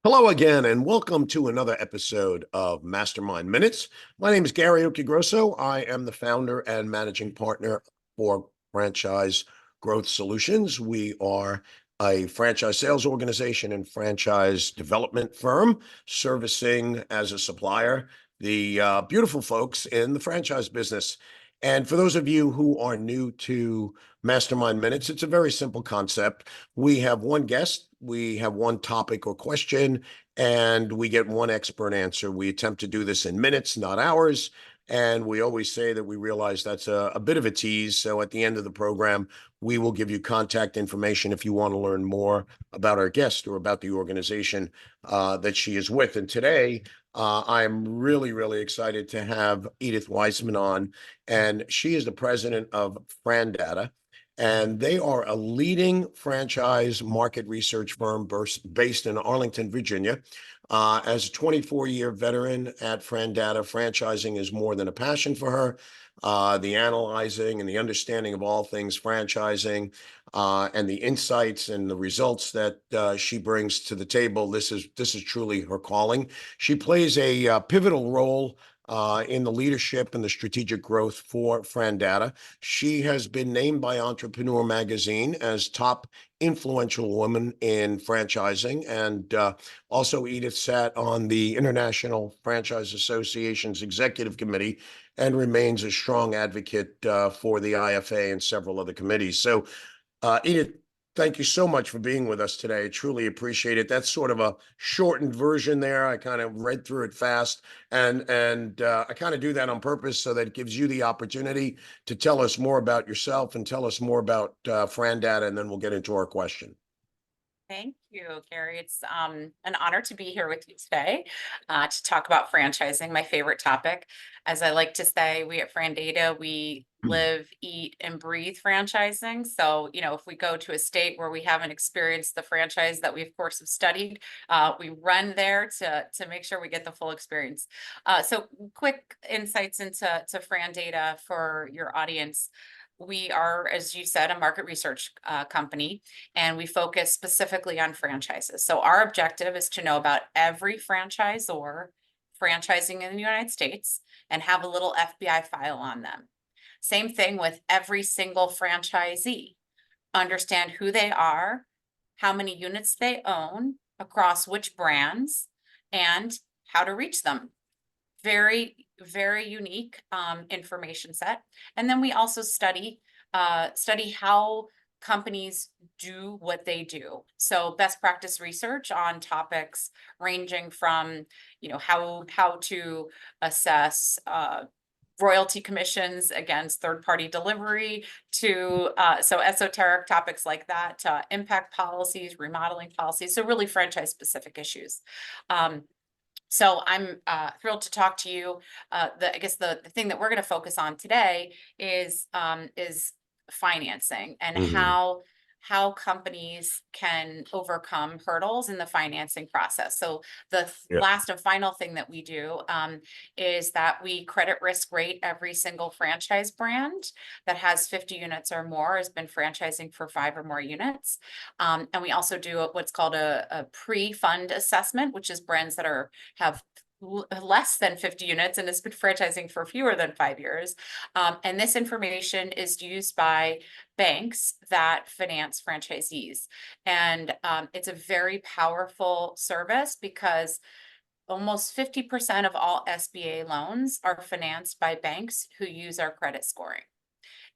Hello again, and welcome to another episode of MasterMind Minutes. My name is Gary Occhigrosso. I am the founder and managing partner for Franchise Growth Solutions. We are a franchise sales organization and franchise development firm servicing as a supplier the beautiful folks in the franchise business. And for those of you who are new to MasterMind Minutes, it's a very simple concept. We have one guest, we have one topic or question, and we get one expert answer. We attempt to do this in minutes, not hours. And we always say that we realize that's a bit of a tease. So at the end of the program, we will give you contact information if you want to learn more about our guest or about the organization that she is with. And today, I'm really excited to have Edith Wiseman on, and she is the president of FRANdata. And they are a leading franchise market research firm based in Arlington, Virginia. As a 24-year veteran at FRANdata, franchising is more than a passion for her. The analyzing and the understanding of all things franchising and the insights and the results that she brings to the table, this is truly her calling. She plays a pivotal role in the leadership and the strategic growth for FRANdata. She has been named by Entrepreneur Magazine as top influential woman in franchising. And also Edith sat on the International Franchise Association's executive committee and remains a strong advocate for the IFA and several other committees. So Edith, thank you so much for being with us today. I truly appreciate it. That's sort of a shortened version there. I kind of read through it fast, and I kind of do that on purpose so that it gives you the opportunity to tell us more about yourself and tell us more about FRANdata, and then we'll get into our question. Thank you, Gary. It's an honor to be here with you today to talk about franchising, my favorite topic. As I like to say, we at FRANdata, we live, eat, and breathe franchising. So, if we go to a state where we haven't experienced the franchise that we, of course, have studied, we run there to make sure we get the full experience. So quick insights into FRANdata for your audience. We are, as you said, a market research company, and we focus specifically on franchises. So our objective is to know about every franchisor franchising in the United States and have a little FBI file on them. Same thing with every single franchisee. Understand who they are, how many units they own, across which brands, and how to reach them. Very unique information set. And then we also study how companies do what they do. So best practice research on topics ranging from, how to assess royalty commissions against third-party delivery to so esoteric topics like that, impact policies, remodeling policies, so really franchise-specific issues. So I'm thrilled to talk to you. I guess the thing that we're going to focus on today is financing and how companies can overcome hurdles in the financing process. So the last and final thing that we do is that we credit risk rate every single franchise brand that has 50 units or more, has been franchising for 5 or more units. And we also do what's called a pre-fund assessment, which is brands that have less than 50 units and has been franchising for fewer than 5 years. And this information is used by banks that finance franchisees. And it's a very powerful service because almost 50% of all SBA loans are financed by banks who use our credit scoring.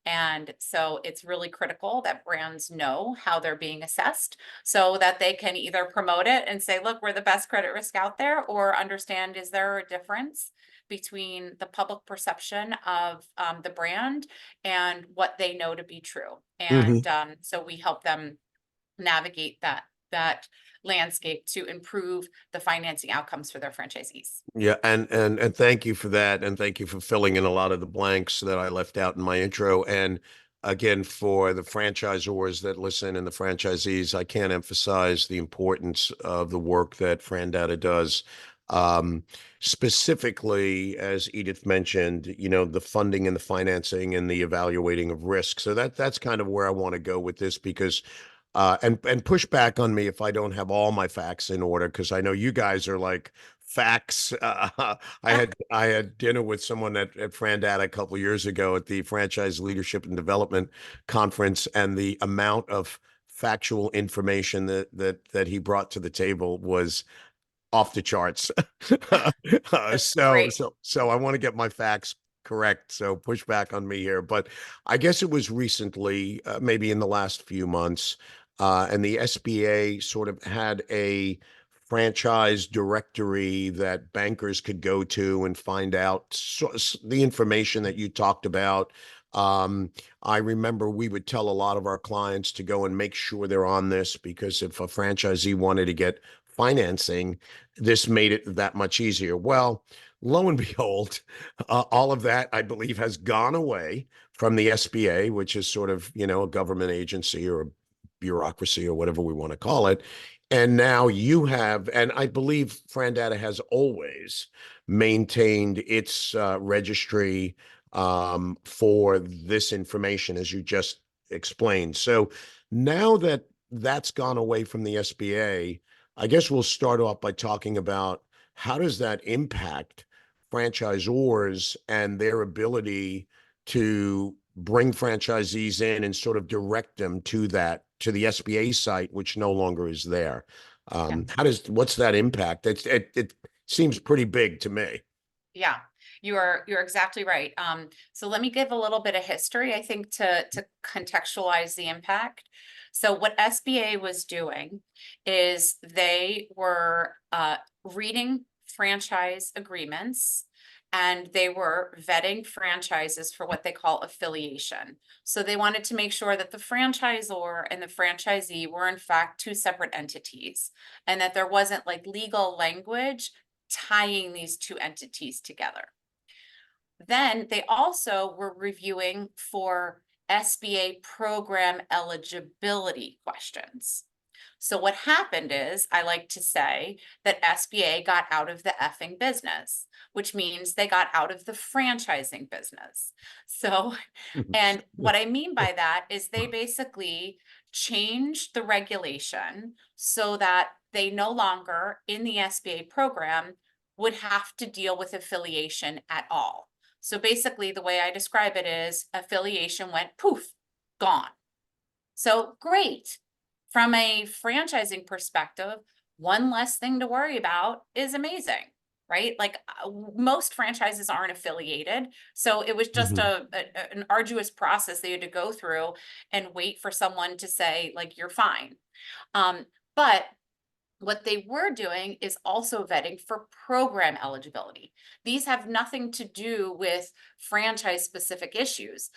And so it's really critical that brands know how they're being assessed so that they can either promote it and say, look, we're the best credit risk out there, or understand, is there a difference between the public perception of the brand and what they know to be true. And so we help them navigate that landscape to improve the financing outcomes for their franchisees. Yeah, and thank you for that, and thank you for filling in a lot of the blanks that I left out in my intro. And again, for the franchisors that listen and the franchisees, I can't emphasize the importance of the work that FRANdata does. Specifically, as Edith mentioned, the funding and the financing and the evaluating of risk. So that's kind of where I want to go with this, because and push back on me if I don't have all my facts in order, because I know you guys are like facts. I had dinner with someone at FRANdata a couple of years ago at the Franchise Leadership and Development Conference, and the amount of factual information that he brought to the table was off the charts. That's great. So I want to get my facts correct. So push back on me here, but I guess it was recently, maybe in the last few months, and the SBA sort of had a franchise directory that bankers could go to and find out the information that you talked about. I remember we would tell a lot of our clients to go and make sure they're on this, because if a franchisee wanted to get financing, this made it that much easier. Well, lo and behold, all of that, I believe, has gone away from the SBA, which is sort of, a government agency or a bureaucracy or whatever we want to call it. And now you have, and I believe FRANdata has always maintained its registry for this information, as you just explained. So now that that's gone away from the SBA, I guess we'll start off by talking about how does that impact franchisors and their ability to bring franchisees in and sort of direct them to the SBA site, which no longer is there. Yeah. What's that impact? It seems pretty big to me. Yeah, you're exactly right. So let me give a little bit of history, I think, to contextualize the impact. So what SBA was doing is they were reading franchise agreements, and they were vetting franchises for what they call affiliation. So they wanted to make sure that the franchisor and the franchisee were in fact two separate entities, and that there wasn't like legal language tying these two entities together. Then they also were reviewing for SBA program eligibility questions. So what happened is, I like to say that SBA got out of the effing business, which means they got out of the franchising business. So, and what I mean by that is they basically changed the regulation so that they no longer in the SBA program would have to deal with affiliation at all. So basically the way I describe it is affiliation went poof, gone. So great. From a franchising perspective, one less thing to worry about is amazing, right? Like most franchises aren't affiliated. So it was just an arduous process they had to go through and wait for someone to say, like, you're fine. But what they were doing is also vetting for program eligibility. These have nothing to do with franchise specific issues,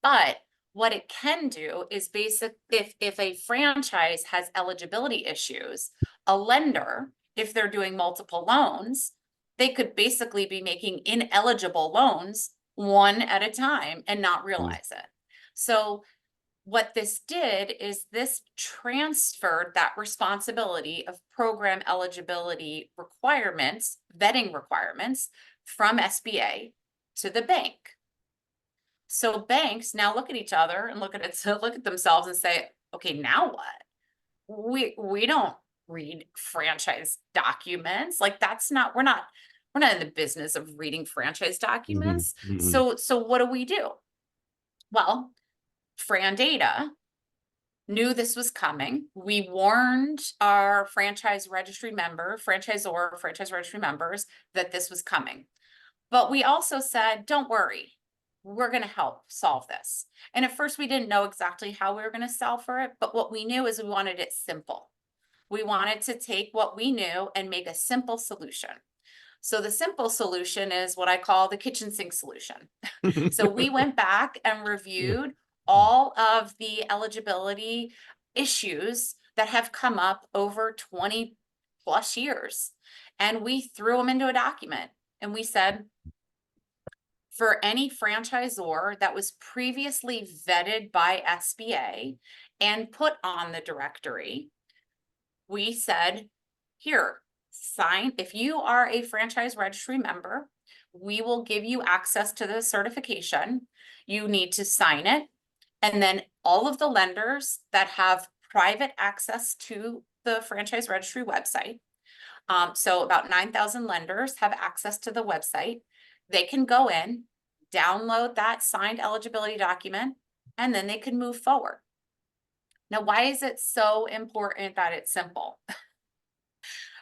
but what it can do is if a franchise has eligibility issues, a lender, if they're doing multiple loans, they could basically be making ineligible loans one at a time and not realize it. So what this did is this transferred that responsibility of program eligibility requirements, vetting requirements, from SBA to the bank. So banks now look at each other and look at themselves and say, okay, now what? We don't read franchise documents. Like we're not in the business of reading franchise documents. So what do? Well, FRANdata knew this was coming. We warned our franchise registry members that this was coming. But we also said, don't worry, we're going to help solve this. And at first we didn't know exactly how we were going to solve for it, but what we knew is we wanted it simple. We wanted to take what we knew and make a simple solution. So the simple solution is what I call the kitchen sink solution. So we went back and reviewed all of the eligibility issues that have come up over 20 plus years. And we threw them into a document and we said, for any franchisor that was previously vetted by SBA and put on the directory, we said, here, sign. If you are a franchise registry member, we will give you access to the certification. You need to sign it. And then all of the lenders that have private access to the franchise registry website. So about 9,000 lenders have access to the website. They can go in, download that signed eligibility document, and then they can move forward. Now, why is it so important that it's simple?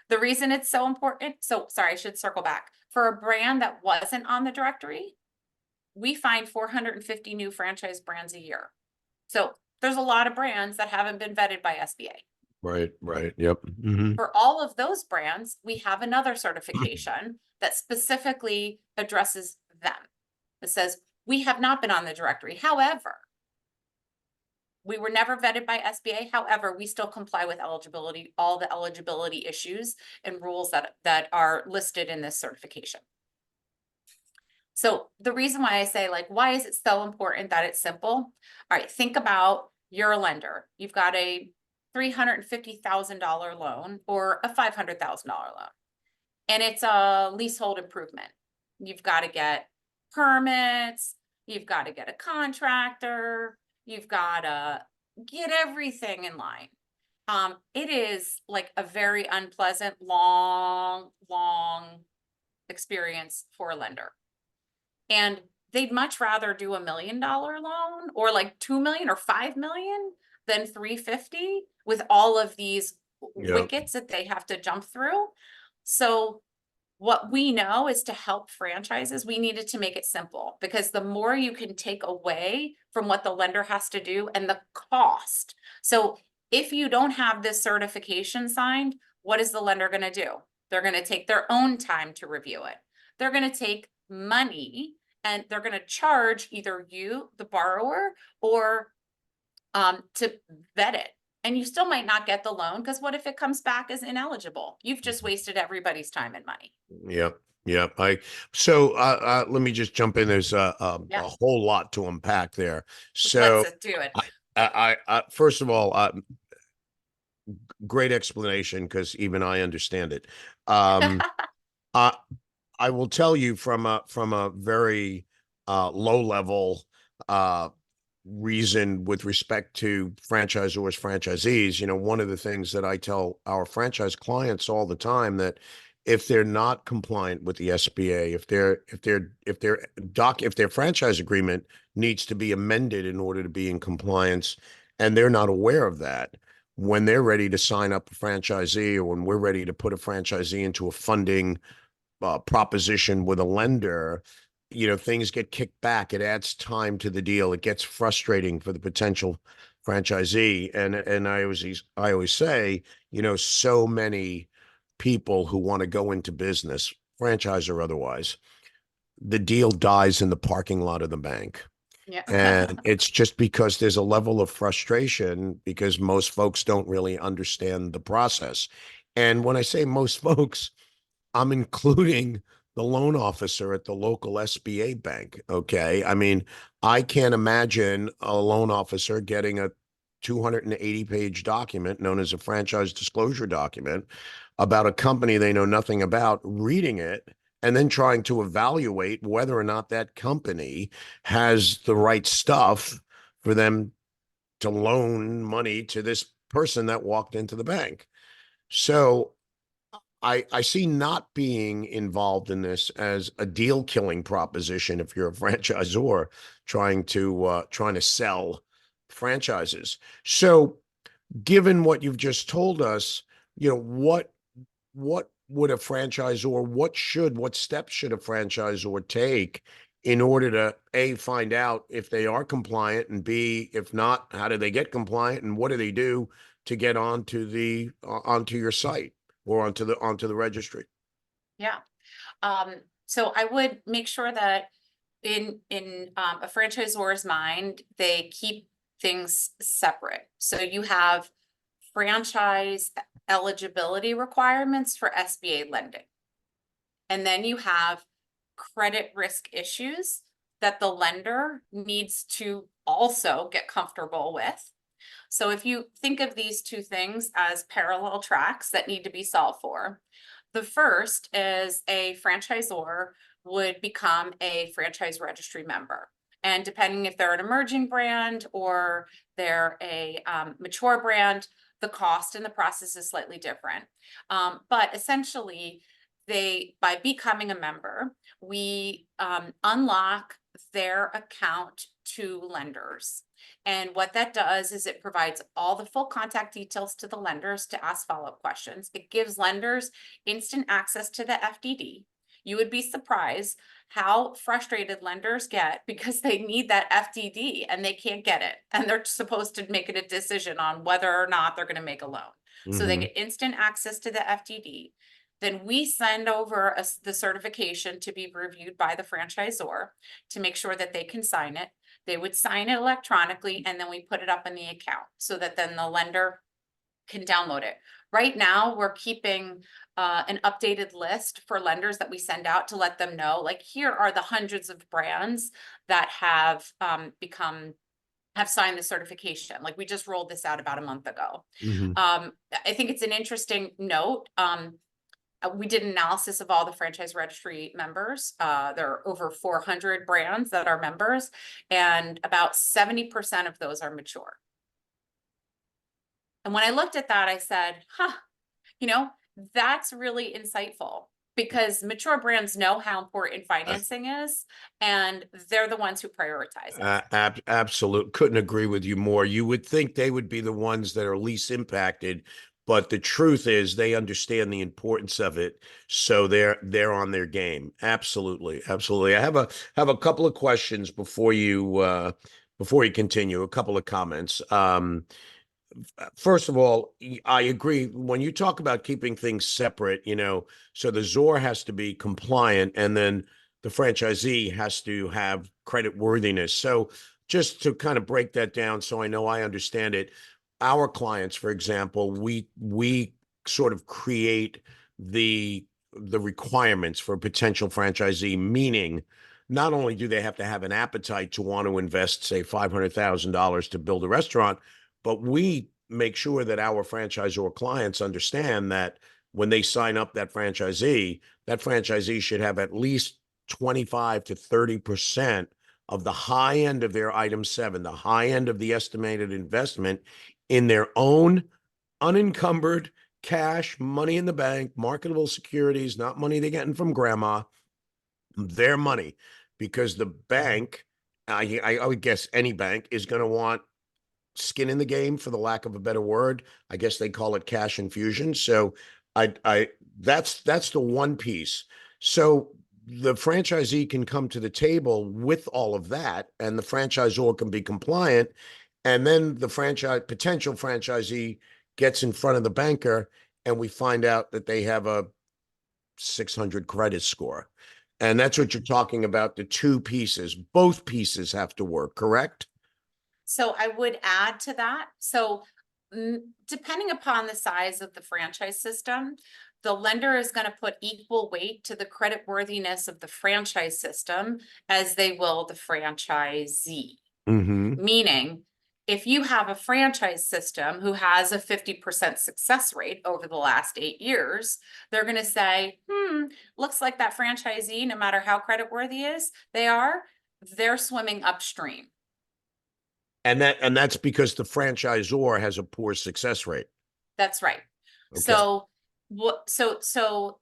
The reason it's so important, so sorry, I should circle back. For a brand that wasn't on the directory, we find 450 new franchise brands a year. So there's a lot of brands that haven't been vetted by SBA. Right, right. Yep. Mhm. For all of those brands, we have another certification that specifically addresses them. It says, we have not been on the directory. However, we were never vetted by SBA. However, we still comply with eligibility, all the eligibility issues and rules that are listed in this certification. So the reason why I say, like, why is it so important that it's simple? All right, think about you're a lender. You've got a $350,000 loan or a $500,000 loan, and it's a leasehold improvement. You've got to get permits. You've got to get a contractor. You've got to get everything in line. It is like a very unpleasant, long experience for a lender. And they'd much rather do $1 million loan or like 2 million or 5 million than 350 with all of these wickets that they have to jump through. So what we know is to help franchises, we needed to make it simple, because the more you can take away from what the lender has to do and the cost. So if you don't have this certification signed, what is the lender going to do? They're going to take their own time to review it. They're going to take money and they're going to charge either you, the borrower, or to vet it. And you still might not get the loan, because what if it comes back as ineligible? You've just wasted everybody's time and money. Yep. Yep. Let me just jump in. There's a whole lot to unpack there. So let's do it. I first of all, great explanation, because even I understand it. I will tell you from a very low level reason with respect to franchisors, franchisees. One of the things that I tell our franchise clients all the time, that if they're not compliant with the SBA, if their franchise agreement needs to be amended in order to be in compliance, and they're not aware of that, when they're ready to sign up a franchisee, or when we're ready to put a franchisee into a funding proposition with a lender, things get kicked back. It adds time to the deal. It gets frustrating for the potential franchisee. And I always say, so many people who want to go into business, franchise or otherwise, the deal dies in the parking lot of the bank. Yeah. And it's just because there's a level of frustration, because most folks don't really understand the process. And when I say most folks, I'm including the loan officer at the local SBA bank. Okay. I mean, I can't imagine a loan officer getting a 280-page document known as a franchise disclosure document about a company they know nothing about, reading it, and then trying to evaluate whether or not that company has the right stuff for them to loan money to this person that walked into the bank. So I see not being involved in this as a deal killing proposition if you're a franchisor trying to sell franchises. So given what you've just told us, what would a franchisor, what steps should a franchisor take in order to A, find out if they are compliant, and B, if not, how do they get compliant, and what do they do to get onto your site or onto the registry? Yeah. So I would make sure that in a franchisor's mind, they keep things separate. So you have franchise eligibility requirements for SBA lending. And then you have credit risk issues that the lender needs to also get comfortable with. So if you think of these two things as parallel tracks that need to be solved for, the first is a franchisor would become a franchise registry member. And depending if they're an emerging brand or they're a mature brand, the cost and the process is slightly different. But essentially, by becoming a member, we unlock their account to lenders. And what that does is it provides all the full contact details to the lenders to ask follow-up questions. It gives lenders instant access to the FDD. You would be surprised how frustrated lenders get because they need that FDD and they can't get it. And they're supposed to make a decision on whether or not they're going to make a loan. So they get instant access to the FDD. Then we send over the certification to be reviewed by the franchisor to make sure that they can sign it. They would sign it electronically, and then we put it up in the account so that then the lender can download it. Right now, we're keeping an updated list for lenders that we send out to let them know, like, here are the hundreds of brands that have signed the certification. Like, we just rolled this out about a month ago. I think it's an interesting note. We did an analysis of all the franchise registry members. There are over 400 brands that are members, and about 70% of those are mature. And when I looked at that, I said, that's really insightful, because mature brands know how important financing is, and they're the ones who prioritize it. Absolute. Couldn't agree with you more. You would think they would be the ones that are least impacted, but the truth is they understand the importance of it, so they're on their game. Absolutely, absolutely. I have a couple of questions before you continue. A couple of comments. First of all, I agree. When you talk about keeping things separate, so the ZOR has to be compliant, and then the franchisee has to have credit worthiness. So just to kind of break that down so I know I understand it, our clients, for example, we sort of create the requirements for a potential franchisee, meaning not only do they have to have an appetite to want to invest, say, $500,000 to build a restaurant, but we make sure that our franchisor clients understand that when they sign up that franchisee should have at least 25 to 30% of the high end of their item 7, the high end of the estimated investment, in their own unencumbered cash, money in the bank, marketable securities, not money they're getting from grandma, their money. Because the bank, I would guess any bank, is going to want skin in the game, for the lack of a better word. I guess they call it cash infusion. So that's the one piece. So the franchisee can come to the table with all of that, and the franchisor can be compliant. And then the potential franchisee gets in front of the banker, and we find out that they have a 600 credit score. And that's what you're talking about, the two pieces. Both pieces have to work, correct? So I would add to that. So depending upon the size of the franchise system, the lender is going to put equal weight to the credit worthiness of the franchise system as they will the franchisee. Meaning, if you have a franchise system who has a 50% success rate over the last 8 years, they're going to say, looks like that franchisee, no matter how creditworthy they're swimming upstream. And that's because the franchisor has a poor success rate. That's right. Okay. So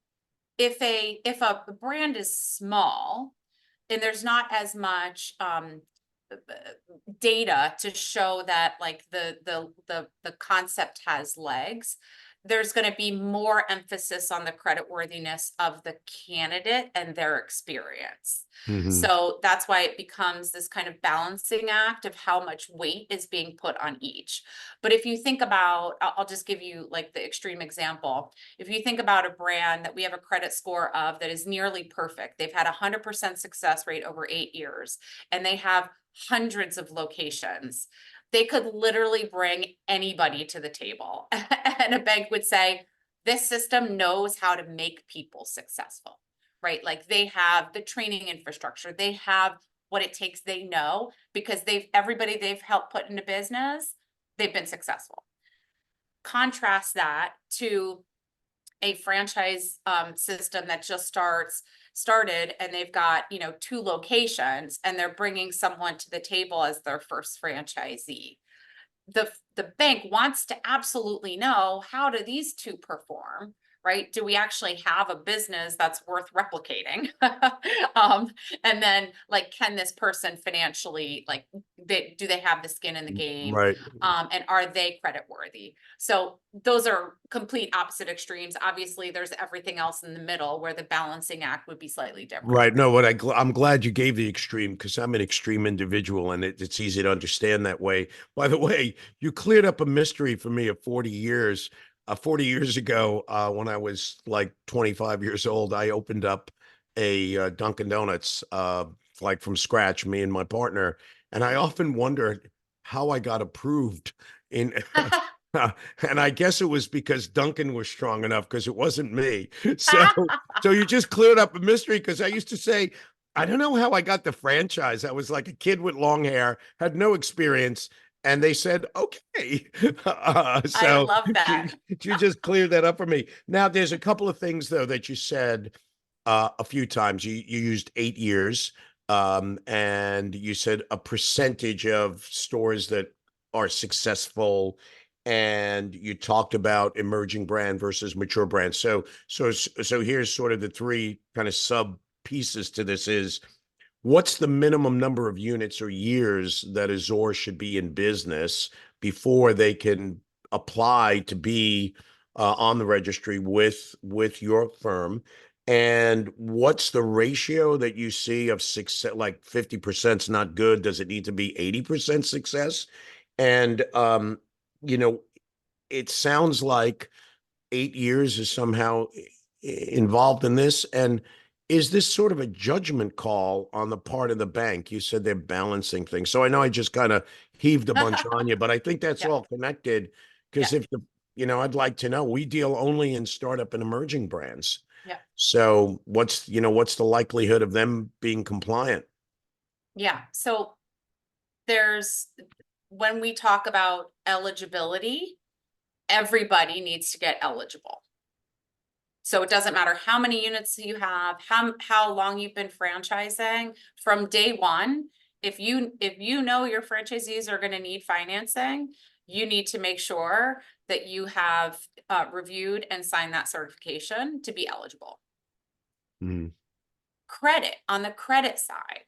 if a brand is small and there's not as much data to show that, like, the concept has legs, there's going to be more emphasis on the creditworthiness of the candidate and their experience. So that's why it becomes this kind of balancing act of how much weight is being put on each. But if you think about, I'll just give you like the extreme example. If you think about a brand that we have a credit score of that is nearly perfect, they've had 100% success rate over 8 years, and they have hundreds of locations, they could literally bring anybody to the table. And a bank would say, this system knows how to make people successful, right? Like, they have the training infrastructure, they have what it takes, they know, because everybody they've helped put into business, they've been successful. Contrast that to a franchise system that just starts started and they've got, 2 locations and they're bringing someone to the table as their first franchisee. The bank wants to absolutely know, how do these two perform, right? Do we actually have a business that's worth replicating? um, and then like, can this person financially, like, do they have the skin in the game? Right. And are they credit worthy? So those are complete opposite extremes. Obviously, there's everything else in the middle where the balancing act would be slightly different. Right. No, I'm glad you gave the extreme, because I'm an extreme individual and it's easy to understand that way. By the way, you cleared up a mystery for me of 40 years. 40 years ago, when I was like 25 years old, I opened up a Dunkin' Donuts, like from scratch, me and my partner. And I often wondered how I got approved in. And I guess it was because Duncan was strong enough, because it wasn't me. So you just cleared up a mystery, because I used to say, I don't know how I got the franchise. I was like a kid with long hair, had no experience, and they said, okay. I So love that. you just cleared that up for me. Now, there's a couple of things, though, that you said a few times. You used 8 years, and you said a percentage of stores that are successful, and you talked about emerging brand versus mature brand. So here's sort of the three kind of sub pieces to this: is what's the minimum number of units or years that a ZOR should be in business before they can apply to be on the registry with your firm? And what's the ratio that you see of success? Like 50% is not good. Does it need to be 80% success? And it sounds like 8 years is somehow involved in this. And is this sort of a judgment call on the part of the bank? You said they're balancing things. So I know I just kind of heaved a bunch on you, but I think that's Yeah. all connected. Because Yeah. I'd like to know, we deal only in startup and emerging brands. Yeah. So what's the likelihood of them being compliant? Yeah. So when we talk about eligibility, everybody needs to get eligible. So it doesn't matter how many units you have, how long you've been franchising. From day one, if you know your franchisees are going to need financing, you need to make sure that you have reviewed and signed that certification to be eligible. Mm. Credit, on the credit side,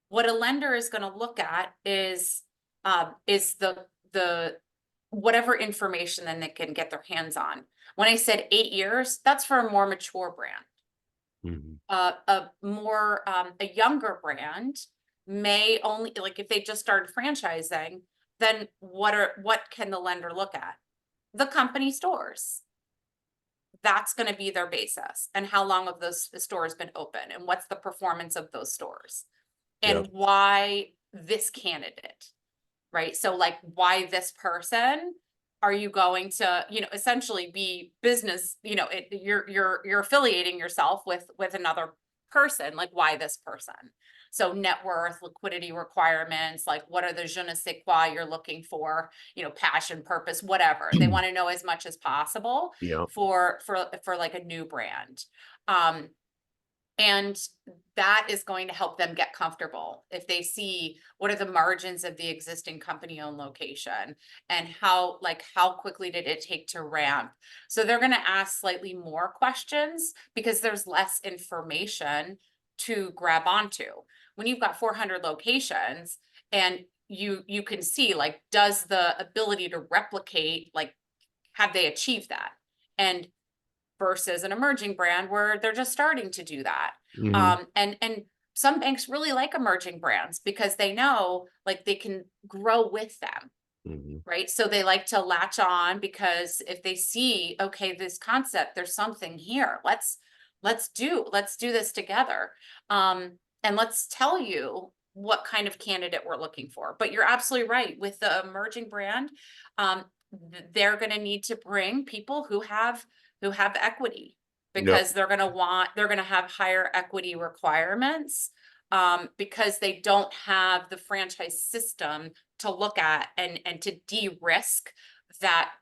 what a lender is going to look at is the whatever information then they can get their hands on. When I said 8 years, that's for a more mature brand. Mhm. A younger brand may only, like, if they just started franchising, then what can the lender look at? The company stores. That's going to be their basis, and how long have those stores been open, and what's the performance of those stores, Yeah. and why this candidate, right? So like, why this person? Are you going to, essentially be business, you're affiliating yourself with another person, like, why this person? So net worth, liquidity requirements, like, what are the je ne sais quoi you're looking for, passion, purpose, whatever. They want to know as much as possible Yeah. for like a new brand. And that is going to help them get comfortable if they see what are the margins of the existing company owned location, and how quickly did it take to ramp. So they're going to ask slightly more questions because there's less information to grab onto. When you've got 400 locations and you can see, like, does the ability to replicate, like, have they achieved that? And versus an emerging brand where they're just starting to do that. Mhm. And some banks really like emerging brands because they know, like, they can grow with them, Mhm. right? So they like to latch on because if they see, okay, this concept, there's something here. Let's do this together. And let's tell you what kind of candidate we're looking for. But you're absolutely right. With the emerging brand, they're going to need to bring people who have equity, Yep. because they're going to have higher equity requirements, because they don't have the franchise system to look at and to de-risk that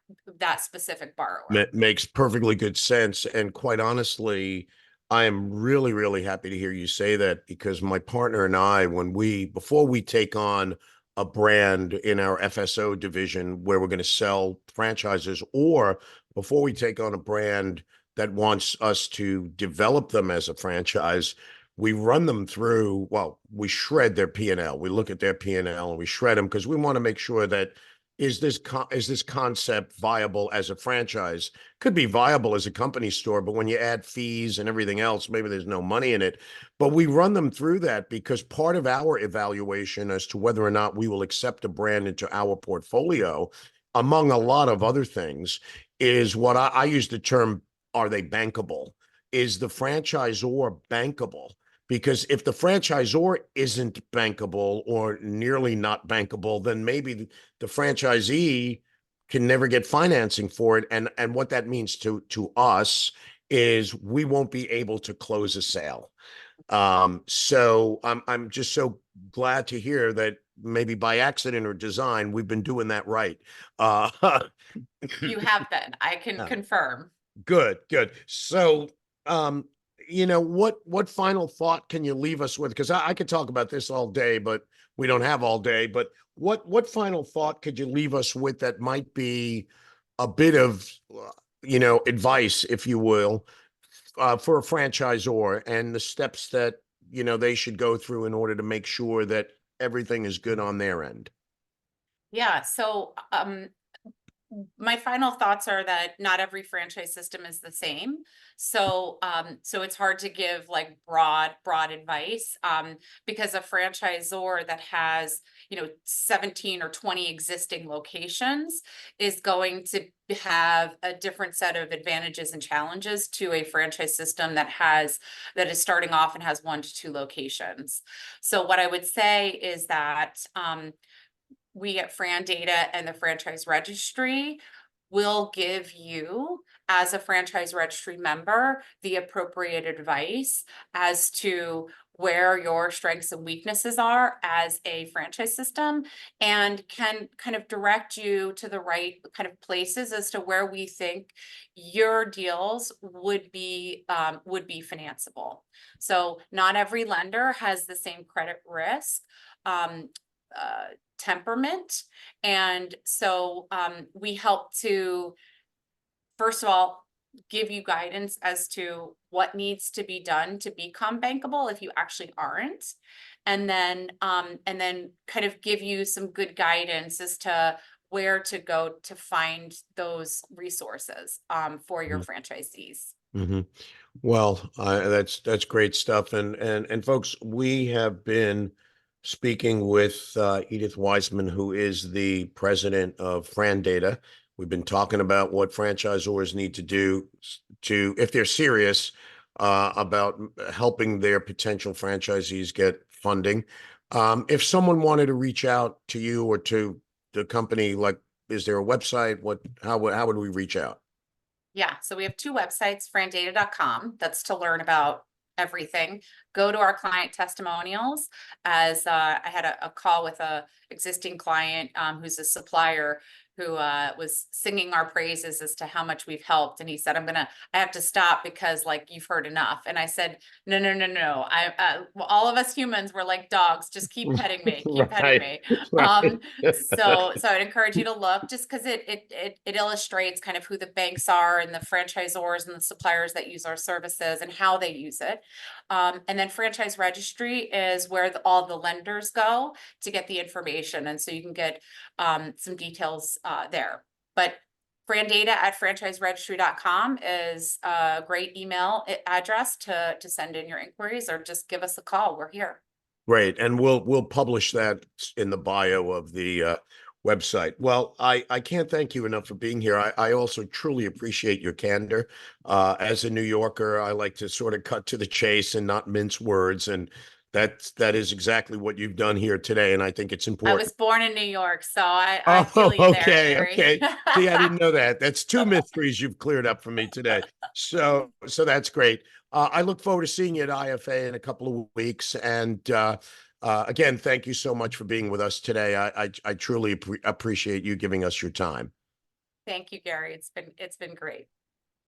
specific borrower. Makes perfectly good sense. And quite honestly, I am really, really happy to hear you say that because my partner and I, before we take on a brand in our FSO division where we're going to sell franchises, or before we take on a brand that wants us to develop them as a franchise, we run them through, well, we shred their P&L. We look at their P&L and we shred them because we want to make sure that is this concept viable as a franchise? Could be viable as a company store, but when you add fees and everything else, maybe there's no money in it. But we run them through that because part of our evaluation as to whether or not we will accept a brand into our portfolio, among a lot of other things, is what I use the term, are they bankable? Is the franchisor bankable? Because if the franchisor isn't bankable or nearly not bankable, then maybe the franchisee can never get financing for it. And what that means to us is we won't be able to close a sale. So I'm just so glad to hear that maybe by accident or design, we've been doing that right. You have been, I can confirm. Good, good. So, um, what final thought can you leave us with? Because I could talk about this all day, but we don't have all day. But what final thought could you leave us with that might be a bit of, advice, if you will, for a franchisor and the steps that, they should go through in order to make sure that everything is good on their end? Yeah, so my final thoughts are that not every franchise system is the same. So so it's hard to give like broad advice, because a franchisor that has, 17 or 20 existing locations is going to have a different set of advantages and challenges to a franchise system that is starting off and has 1 to 2 locations. So what I would say is that we at FRANdata and the franchise registry will give you, as a franchise registry member, the appropriate advice as to where your strengths and weaknesses are as a franchise system, and can kind of direct you to the right kind of places as to where we think your deals would be financeable. So not every lender has the same credit risk temperament. And so we help to, first of all, give you guidance as to what needs to be done to become bankable if you actually aren't. And then kind of give you some good guidance as to where to go to find those resources for your franchisees. Mm-hmm. Well, that's great stuff. And folks, we have been speaking with Edith Wiseman, who is the president of FRANdata. We've been talking about what franchisors need to do if they're serious about helping their potential franchisees get funding. If someone wanted to reach out to you or to the company, like, is there a website? How would we reach out? Yeah, so we have 2 websites, frandata.com. That's to learn about everything. Go to our client testimonials, as I had a call with a existing client who's a supplier who was singing our praises as to how much we've helped. And he said, I have to stop because like you've heard enough. And I said, no. Well, all of us humans were like dogs, just keep petting me, keep petting me. Right. So I'd encourage you to look, just because it illustrates kind of who the banks are and the franchisors and the suppliers that use our services and how they use it. And then franchise registry is where all the lenders go to get the information. And so you can get some details there. But frandata@franchiseregistry.com is a great email address to send in your inquiries, or just give us a call. We're here. Great. And we'll publish that in the bio of the website. Well, I can't thank you enough for being here. I also truly appreciate your candor. As a New Yorker, I like to sort of cut to the chase and not mince words. And that is exactly what you've done here today. And I think it's I important. was born in New York, so I Oh, feel you there, okay, Gary. okay. See, I didn't know that. That's 2 mysteries you've cleared up for me today. So that's great. I look forward to seeing you at IFA in a couple of weeks. And again, thank you so much for being with us today. I truly appreciate you giving us your time. Thank you, Gary. It's been great.